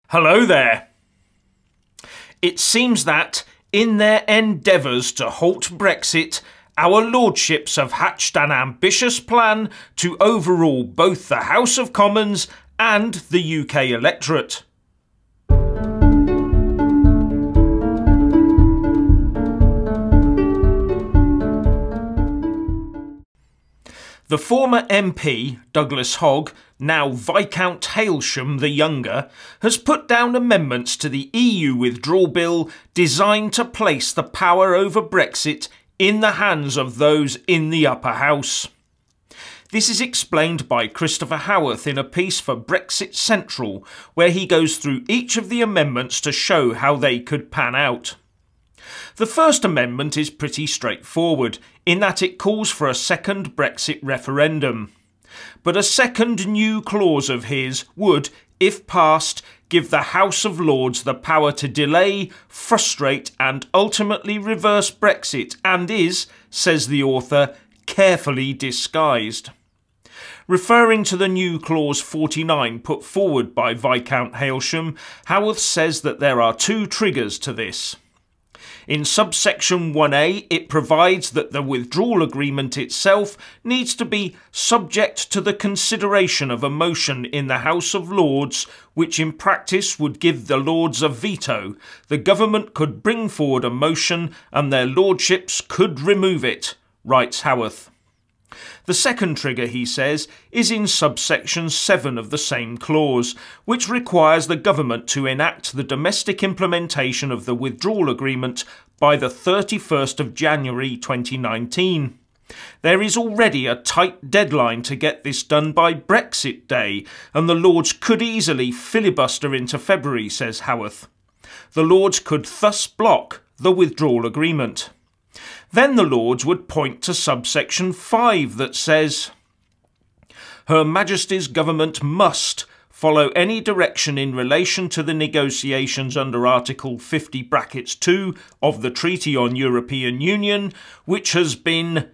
Hello there. It seems that, in their endeavours to halt Brexit, our Lordships have hatched an ambitious plan to overrule both the House of Commons and the UK electorate. The former MP Douglas Hogg, now Viscount Hailsham the Younger, has put down amendments to the EU Withdrawal Bill designed to place the power over Brexit in the hands of those in the upper house. This is explained by Christopher Howarth in a piece for Brexit Central, where he goes through each of the amendments to show how they could pan out. The first amendment is pretty straightforward, in that it calls for a second Brexit referendum. But a second new clause of his would, if passed, give the House of Lords the power to delay, frustrate and ultimately reverse Brexit, and is, says the author, carefully disguised. Referring to the new clause 49 put forward by Viscount Hailsham, Howarth says that there are two triggers to this. In subsection 1A, it provides that the withdrawal agreement itself needs to be subject to the consideration of a motion in the House of Lords, which in practice would give the Lords a veto. The government could bring forward a motion and their Lordships could remove it, writes Howarth. The second trigger, he says, is in subsection 7 of the same clause, which requires the government to enact the domestic implementation of the withdrawal agreement by the 31st of January 2019. There is already a tight deadline to get this done by Brexit Day, and the Lords could easily filibuster into February, says Howarth. The Lords could thus block the withdrawal agreement. Then the Lords would point to subsection 5 that says, Her Majesty's Government must follow any direction in relation to the negotiations under Article 50(2) of the Treaty on European Union, which has been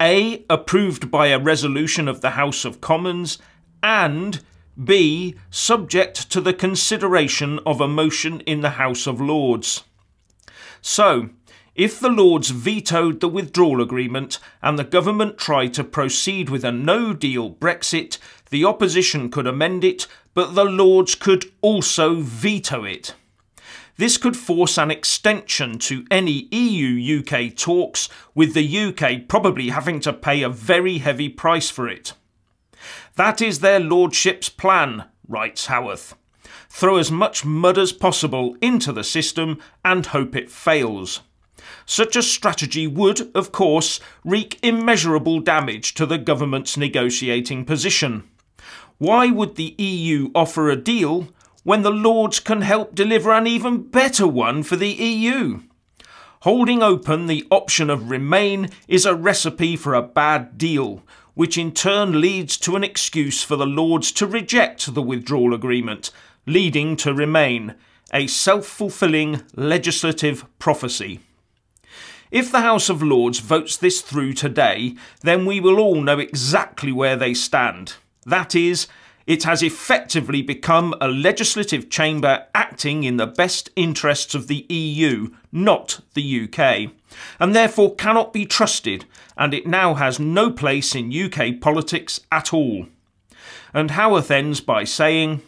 A. approved by a resolution of the House of Commons, and B. subject to the consideration of a motion in the House of Lords. So, if the Lords vetoed the withdrawal agreement and the government tried to proceed with a no-deal Brexit, the opposition could amend it, but the Lords could also veto it. This could force an extension to any EU-UK talks, with the UK probably having to pay a very heavy price for it. That is their Lordship's plan, writes Howarth. Throw as much mud as possible into the system and hope it fails. Such a strategy would, of course, wreak immeasurable damage to the government's negotiating position. Why would the EU offer a deal when the Lords can help deliver an even better one for the EU? Holding open the option of Remain is a recipe for a bad deal, which in turn leads to an excuse for the Lords to reject the withdrawal agreement, leading to Remain, a self-fulfilling legislative prophecy. If the House of Lords votes this through today, then we will all know exactly where they stand. That is, it has effectively become a legislative chamber acting in the best interests of the EU, not the UK, and therefore cannot be trusted, and it now has no place in UK politics at all. And Howarth ends by saying,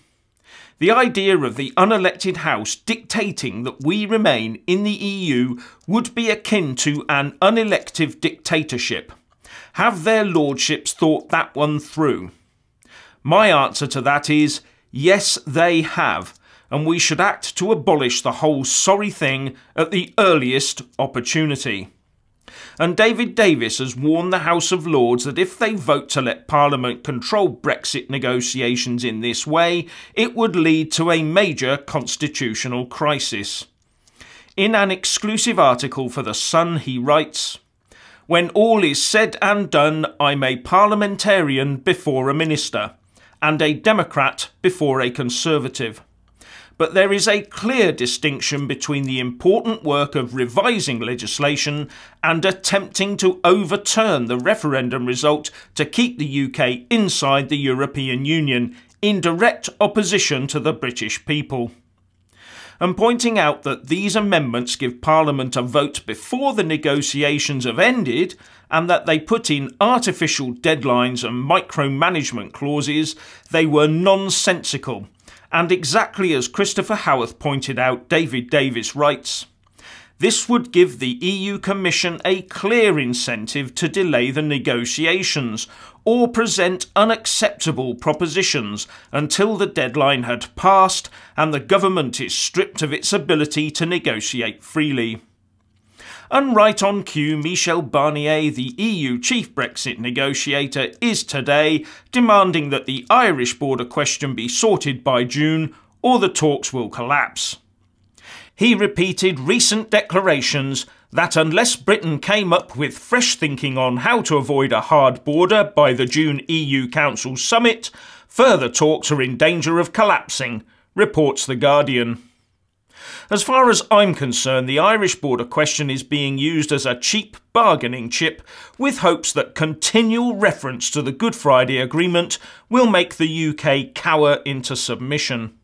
The idea of the unelected House dictating that we remain in the EU would be akin to an unelective dictatorship. Have their Lordships thought that one through? My answer to that is, yes, they have, and we should act to abolish the whole sorry thing at the earliest opportunity. And David Davis has warned the House of Lords that if they vote to let Parliament control Brexit negotiations in this way, it would lead to a major constitutional crisis. In an exclusive article for The Sun, he writes, When all is said and done, I'm a parliamentarian before a minister, and a Democrat before a Conservative. But there is a clear distinction between the important work of revising legislation and attempting to overturn the referendum result to keep the UK inside the European Union, in direct opposition to the British people, and pointing out that these amendments give Parliament a vote before the negotiations have ended and that they put in artificial deadlines and micromanagement clauses, they were nonsensical. And exactly as Christopher Howarth pointed out, David Davis writes, "This would give the EU Commission a clear incentive to delay the negotiations or present unacceptable propositions until the deadline had passed and the government is stripped of its ability to negotiate freely." And right on cue, Michel Barnier, the EU chief Brexit negotiator, is today demanding that the Irish border question be sorted by June or the talks will collapse. He repeated recent declarations that unless Britain came up with fresh thinking on how to avoid a hard border by the June EU Council summit, further talks are in danger of collapsing, reports The Guardian. As far as I'm concerned, the Irish border question is being used as a cheap bargaining chip, with hopes that continual reference to the Good Friday Agreement will make the UK cower into submission.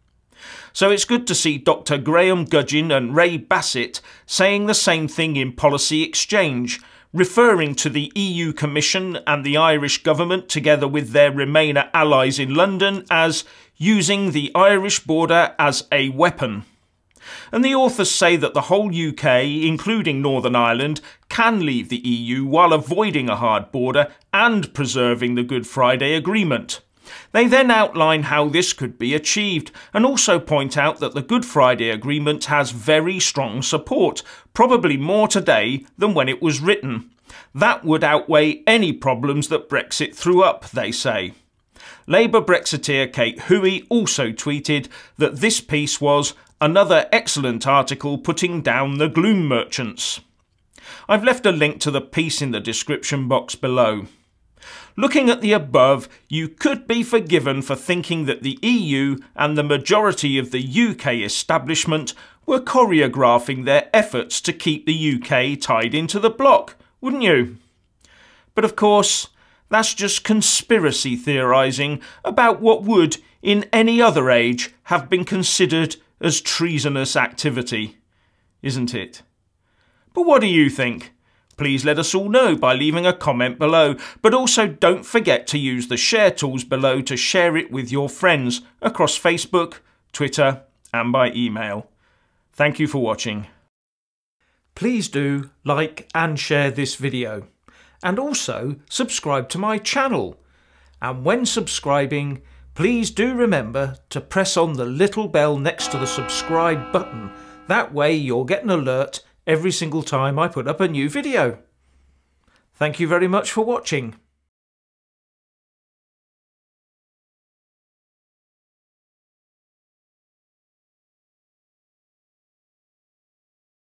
So it's good to see Dr Graham Gudgeon and Ray Bassett saying the same thing in Policy Exchange, referring to the EU Commission and the Irish government together with their Remainer allies in London as using the Irish border as a weapon. And the authors say that the whole UK, including Northern Ireland, can leave the EU while avoiding a hard border and preserving the Good Friday Agreement. They then outline how this could be achieved and also point out that the Good Friday Agreement has very strong support, probably more today than when it was written. That would outweigh any problems that Brexit threw up, they say. Labour Brexiteer Kate Hoey also tweeted that this piece was another excellent article putting down the gloom merchants. I've left a link to the piece in the description box below. Looking at the above, you could be forgiven for thinking that the EU and the majority of the UK establishment were choreographing their efforts to keep the UK tied into the bloc, wouldn't you? But of course, that's just conspiracy theorising about what would, in any other age, have been considered as treasonous activity, isn't it? But what do you think? Please let us all know by leaving a comment below, but also don't forget to use the share tools below to share it with your friends across Facebook, Twitter and by email. Thank you for watching. Please do like and share this video, and also subscribe to my channel. And when subscribing, please do remember to press on the little bell next to the subscribe button. That way you'll get an alert every single time I put up a new video. Thank you very much for watching.